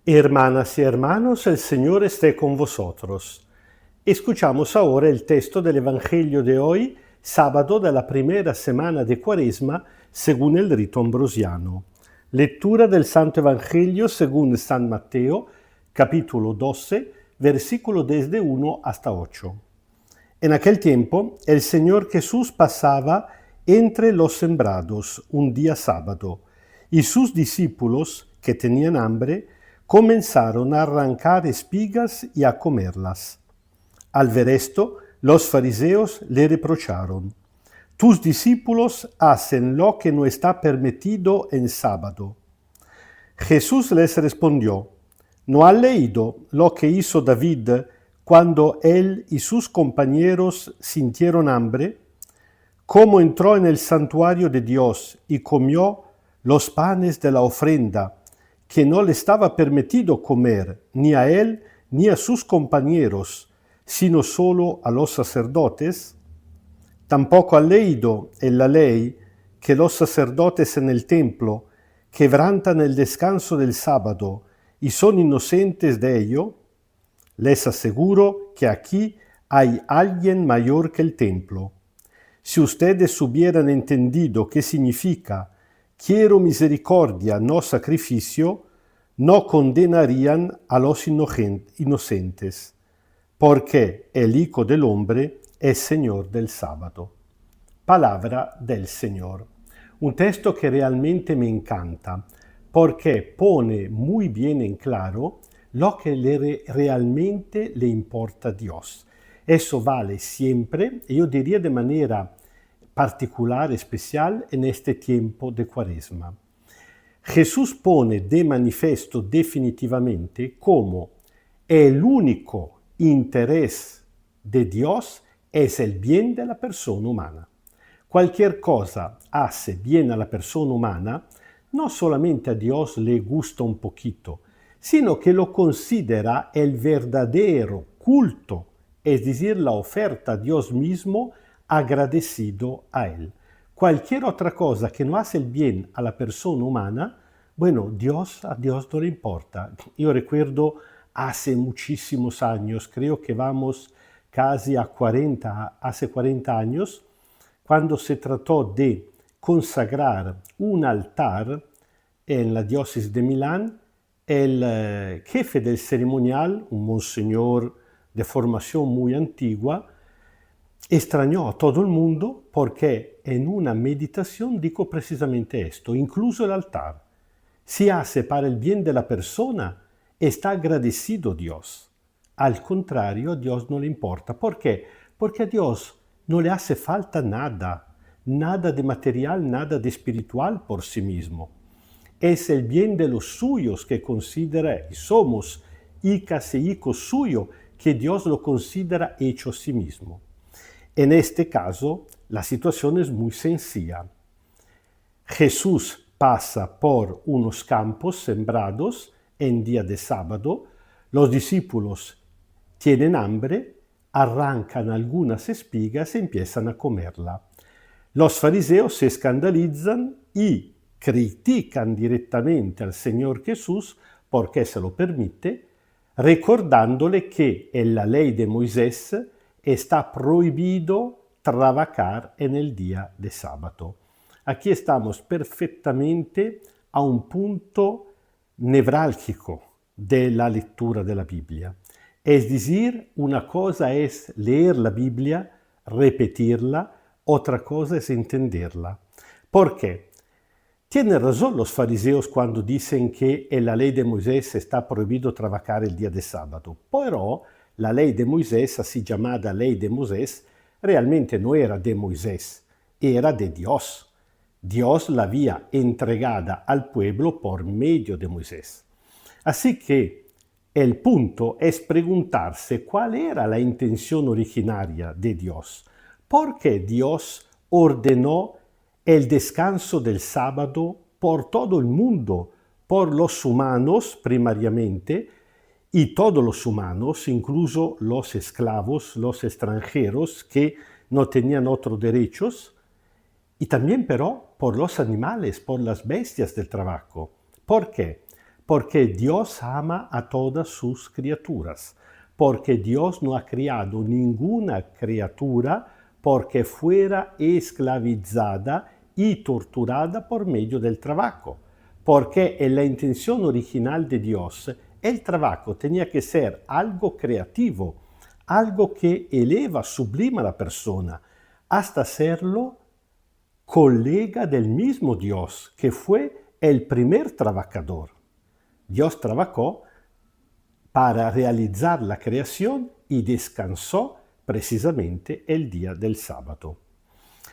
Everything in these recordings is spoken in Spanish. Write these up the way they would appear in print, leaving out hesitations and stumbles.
Hermanas y hermanos, el Señor esté con vosotros. Escuchamos ahora el texto del Evangelio de hoy, sábado de la primera semana de Cuaresma, según el rito ambrosiano. Lectura del Santo Evangelio según San Mateo, capítulo 12, versículo desde 1 hasta 8. En aquel tiempo, el Señor Jesús pasaba entre los sembrados un día sábado, y sus discípulos, que tenían hambre, comenzaron a arrancar espigas y a comerlas. Al ver esto, los fariseos le reprocharon: tus discípulos hacen lo que no está permitido en sábado. Jesús les respondió: ¿no han leído lo que hizo David cuando él y sus compañeros sintieron hambre? Cómo entró en el santuario de Dios y comió los panes de la ofrenda, que no le estaba permitido comer ni a él ni a sus compañeros, sino solo a los sacerdotes. Tampoco ha leído en la ley que los sacerdotes en el templo quebrantan el descanso del sábado y son inocentes de ello. Les aseguro que aquí hay alguien mayor que el templo. Si ustedes hubieran entendido qué significa quiero misericordia, no sacrificio, no condenarían a los inocentes, porque el Hijo del Hombre es Señor del sábado. Palabra del Señor. Un texto que realmente me encanta, porque pone muy bien en claro lo que realmente le importa a Dios. Eso vale siempre, y yo diría de manera particular, especial, en este tiempo de Cuaresma. Jesús pone de manifiesto definitivamente cómo el único interés de Dios es el bien de la persona humana. Cualquier cosa hace bien a la persona humana, no solamente a Dios le gusta un poquito, sino que lo considera el verdadero culto, es decir, la oferta a Dios mismo agradecido a Él. Cualquier otra cosa que no hace el bien a la persona humana, bueno, a Dios no le importa. Yo recuerdo hace muchísimos años, creo que vamos casi hace 40 años, cuando se trató de consagrar un altar en la diócesis de Milán, el jefe del ceremonial, un monseñor de formación muy antigua, extrañó a todo el mundo porque en una meditación dijo precisamente esto: incluso el altar se hace para el bien de la persona, está agradecido a Dios. Al contrario, a Dios no le importa. ¿Por qué? Porque a Dios no le hace falta nada, nada de material, nada de espiritual por sí mismo. Es el bien de los suyos que considera, y somos hijas e hijos suyos, que Dios lo considera hecho a sí mismo. En este caso, la situación es muy sencilla. Jesús pasa por unos campos sembrados en día de sábado, los discípulos tienen hambre, arrancan algunas espigas y empiezan a comerla. Los fariseos se escandalizan y critican directamente al Señor Jesús porque se lo permite, recordándole que en la ley de Moisés está prohibido trabajar en el día de sábado. Aquí estamos perfectamente a un punto nevrálgico de la lectura de la Biblia. Es decir, una cosa es leer la Biblia, repetirla, otra cosa es entenderla. ¿Por qué? Tienen razón los fariseos cuando dicen que en la ley de Moisés está prohibido trabajar el día de sábado, pero la ley de Moisés, así llamada ley de Moisés, realmente no era de Moisés, era de Dios. Dios la había entregada al pueblo por medio de Moisés. Así que el punto es preguntarse cuál era la intención originaria de Dios. ¿Por qué Dios ordenó el descanso del sábado por todo el mundo, por los humanos primariamente, y todos los humanos, incluso los esclavos, los extranjeros que no tenían otros derechos, y también pero por los animales, por las bestias del trabajo? ¿Por qué? porque Dios ama a todas sus criaturas, porque Dios no ha creado ninguna criatura porque fuera esclavizada y torturada por medio del trabajo, porque en la intención original de Dios el trabajo tenía que ser algo creativo, algo que eleva, sublima a la persona, hasta serlo colega del mismo Dios, que fue el primer trabajador. Dios trabajó para realizar la creación y descansó precisamente el día del sábado.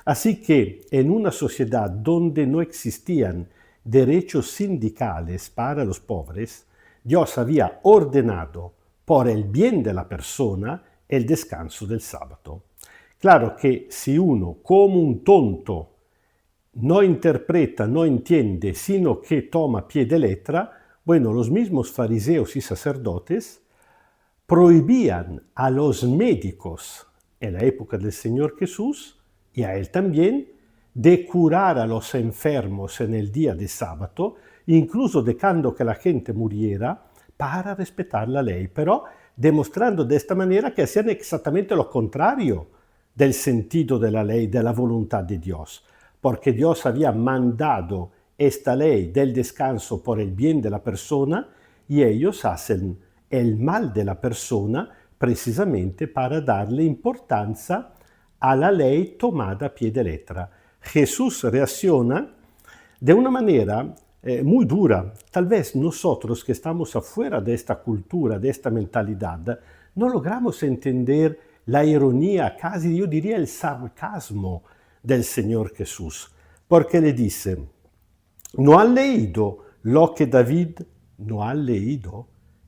Así que en una sociedad donde no existían derechos sindicales para los pobres, Dios había ordenado por el bien de la persona el descanso del sábado. Claro que si uno, como un tonto, no interpreta, no entiende, sino que toma pie de letra, bueno, los mismos fariseos y sacerdotes prohibían a los médicos en la época del Señor Jesús, y a él también, de curar a los enfermos en el día de sábado, incluso dejando que la gente muriera para respetar la ley, pero demostrando de esta manera que hacían exactamente lo contrario del sentido de la ley, de la voluntad de Dios, porque Dios había mandado esta ley del descanso por el bien de la persona y ellos hacen el mal de la persona precisamente para darle importancia a la ley tomada a pie de letra. Jesús reacciona de una manera muy dura. Tal vez nosotros que estamos afuera de esta cultura, de esta mentalidad, no logramos entender la ironía, casi yo diría el sarcasmo del Señor Jesús, porque le dice, ¿no han leído lo que David no ha leído?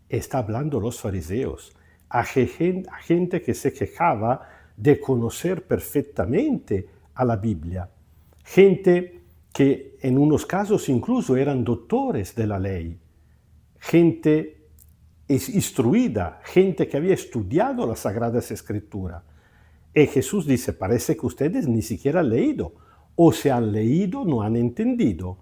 Está hablando los fariseos, a gente que se quejaba de conocer perfectamente a la Biblia, gente que en unos casos incluso eran doctores de la ley, gente instruida, gente que había estudiado las Sagradas Escrituras. Y Jesús dice, parece que ustedes ni siquiera han leído, o se han leído, no han entendido.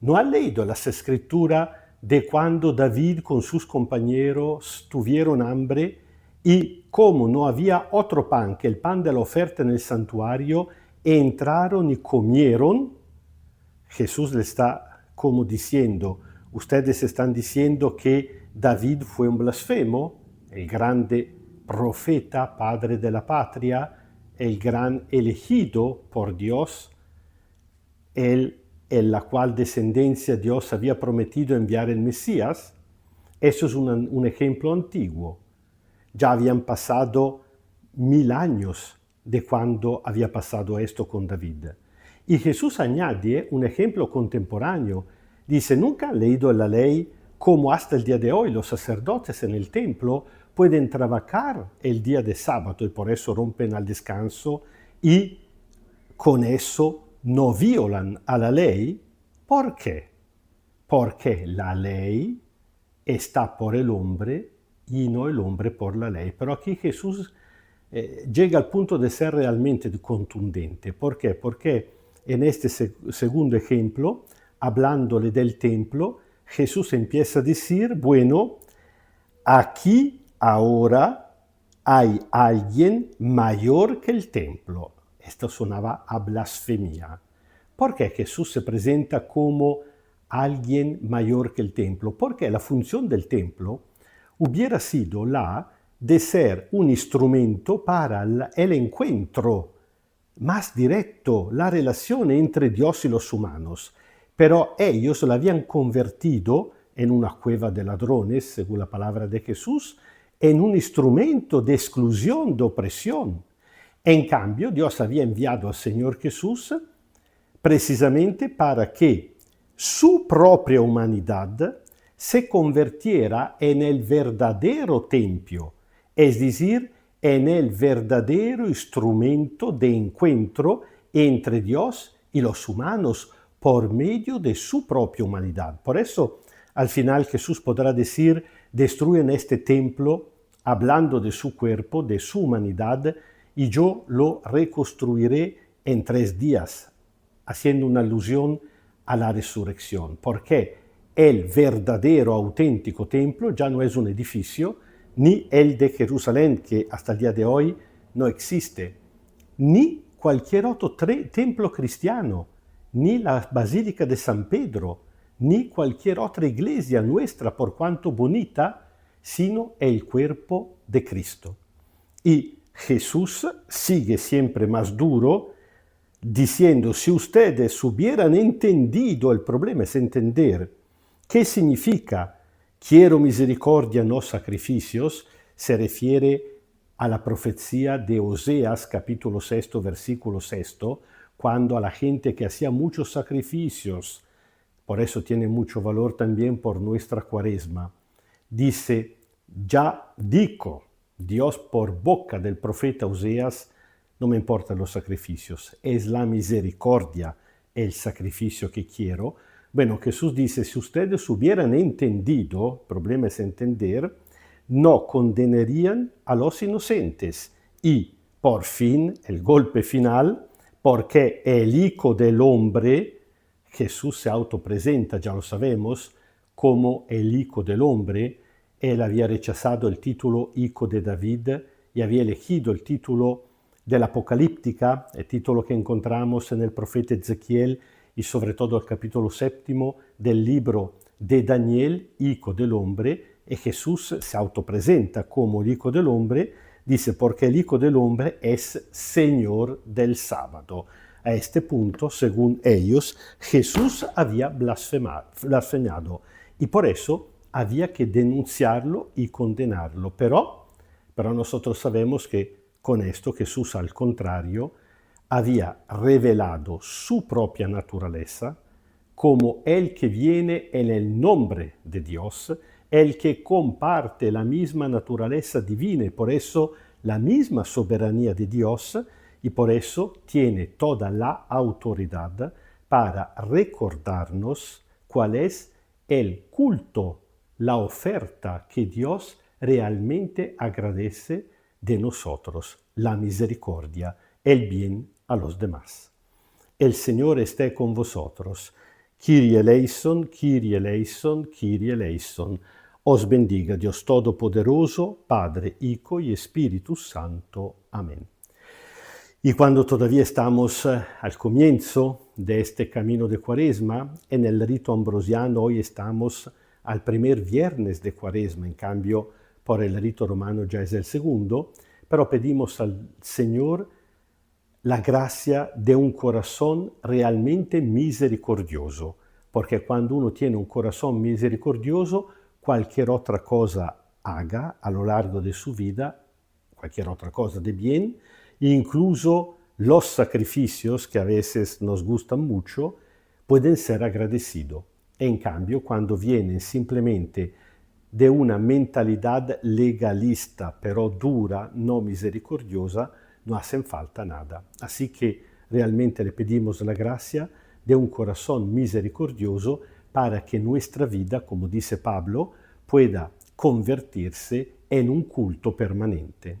No han leído las Escrituras de cuando David con sus compañeros tuvieron hambre y como no había otro pan que el pan de la oferta en el santuario, entraron y comieron. Jesús le está como diciendo, ustedes están diciendo que David fue un blasfemo, el grande profeta, padre de la patria, el gran elegido por Dios, el en la cual descendencia Dios había prometido enviar el Mesías. Eso es un ejemplo antiguo. Ya habían pasado 1000 años de cuando había pasado esto con David. Y Jesús añade un ejemplo contemporáneo. Dice, ¿nunca han leído la ley como hasta el día de hoy los sacerdotes en el templo pueden trabajar el día de sábado y por eso rompen al descanso y con eso no violan a la ley? ¿Por qué? Porque la ley está por el hombre y no el hombre por la ley. Pero aquí Jesús llega al punto de ser realmente contundente. ¿Por qué? Porque en este segundo ejemplo, hablándole del templo, Jesús empieza a decir, bueno, aquí ahora hay alguien mayor que el templo. Esto sonaba a blasfemia. ¿Por qué Jesús se presenta como alguien mayor que el templo? Porque la función del templo hubiera sido la de ser un instrumento para el encuentro más directo, la relación entre Dios y los humanos. Pero ellos la habían convertido en una cueva de ladrones, según la palabra de Jesús, en un instrumento de exclusión, de opresión. En cambio, Dios había enviado al Señor Jesús precisamente para que su propia humanidad se convirtiera en el verdadero templo, es decir, en el verdadero instrumento de encuentro entre Dios y los humanos por medio de su propia humanidad. Por eso, al final Jesús podrá decir, destruyen este templo, hablando de su cuerpo, de su humanidad, y yo lo reconstruiré en 3 días, haciendo una alusión a la resurrección. ¿Por qué? el verdadero, auténtico templo ya no es un edificio, ni el de Jerusalén, que hasta el día de hoy no existe, ni cualquier otro templo cristiano, ni la Basílica de San Pedro, ni cualquier otra iglesia nuestra, por cuanto bonita, sino el cuerpo de Cristo. Y Jesús sigue siempre más duro, diciendo, si ustedes hubieran entendido, el problema es entender qué significa quiero misericordia, no sacrificios, se refiere a la profecía de Oseas, capítulo 6, versículo 6, cuando a la gente que hacía muchos sacrificios, por eso tiene mucho valor también por nuestra cuaresma, dice, ya dijo Dios por boca del profeta Oseas, no me importan los sacrificios, es la misericordia el sacrificio que quiero. Bueno, Jesús dice, si ustedes hubieran entendido, el problema es entender, no condenarían a los inocentes. Y, por fin, el golpe final, porque el Hijo del Hombre, Jesús se autopresenta, ya lo sabemos, como el Hijo del Hombre. Él había rechazado el título Hijo de David y había elegido el título de la Apocalíptica, el título que encontramos en el profeta Ezequiel y sobre todo el capítulo 7 del libro de Daniel, Hijo del Hombre, y Jesús se autopresenta como el Hijo del Hombre, dice, porque el Hijo del Hombre es Señor del sábado. A este punto, según ellos, Jesús había blasfemado y por eso había que denunciarlo y condenarlo. Pero nosotros sabemos que con esto Jesús, al contrario, había revelado su propia naturaleza como el que viene en el nombre de Dios, el que comparte la misma naturaleza divina y por eso la misma soberanía de Dios y por eso tiene toda la autoridad para recordarnos cuál es el culto, la oferta que Dios realmente agradece de nosotros, la misericordia, el bien a los demás. El Señor esté con vosotros. Kyrie eleison, Kyrie eleison, Kyrie eleison. Os bendiga Dios Todopoderoso, Padre, Hijo y Espíritu Santo. Amén. Y cuando todavía estamos al comienzo de este camino de Cuaresma, en el rito ambrosiano hoy estamos al primer viernes de Cuaresma, en cambio por el rito romano ya es el segundo, pero pedimos al Señor la gracia de un corazón realmente misericordioso, porque cuando uno tiene un corazón misericordioso, cualquier otra cosa haga a lo largo de su vida, cualquier otra cosa de bien, incluso los sacrificios que a veces nos gustan mucho, pueden ser agradecidos. En cambio, cuando vienen simplemente de una mentalidad legalista, pero dura, no misericordiosa, no hacen falta nada. Así que realmente le pedimos la gracia de un corazón misericordioso para que nuestra vida, como dice Pablo, pueda convertirse en un culto permanente.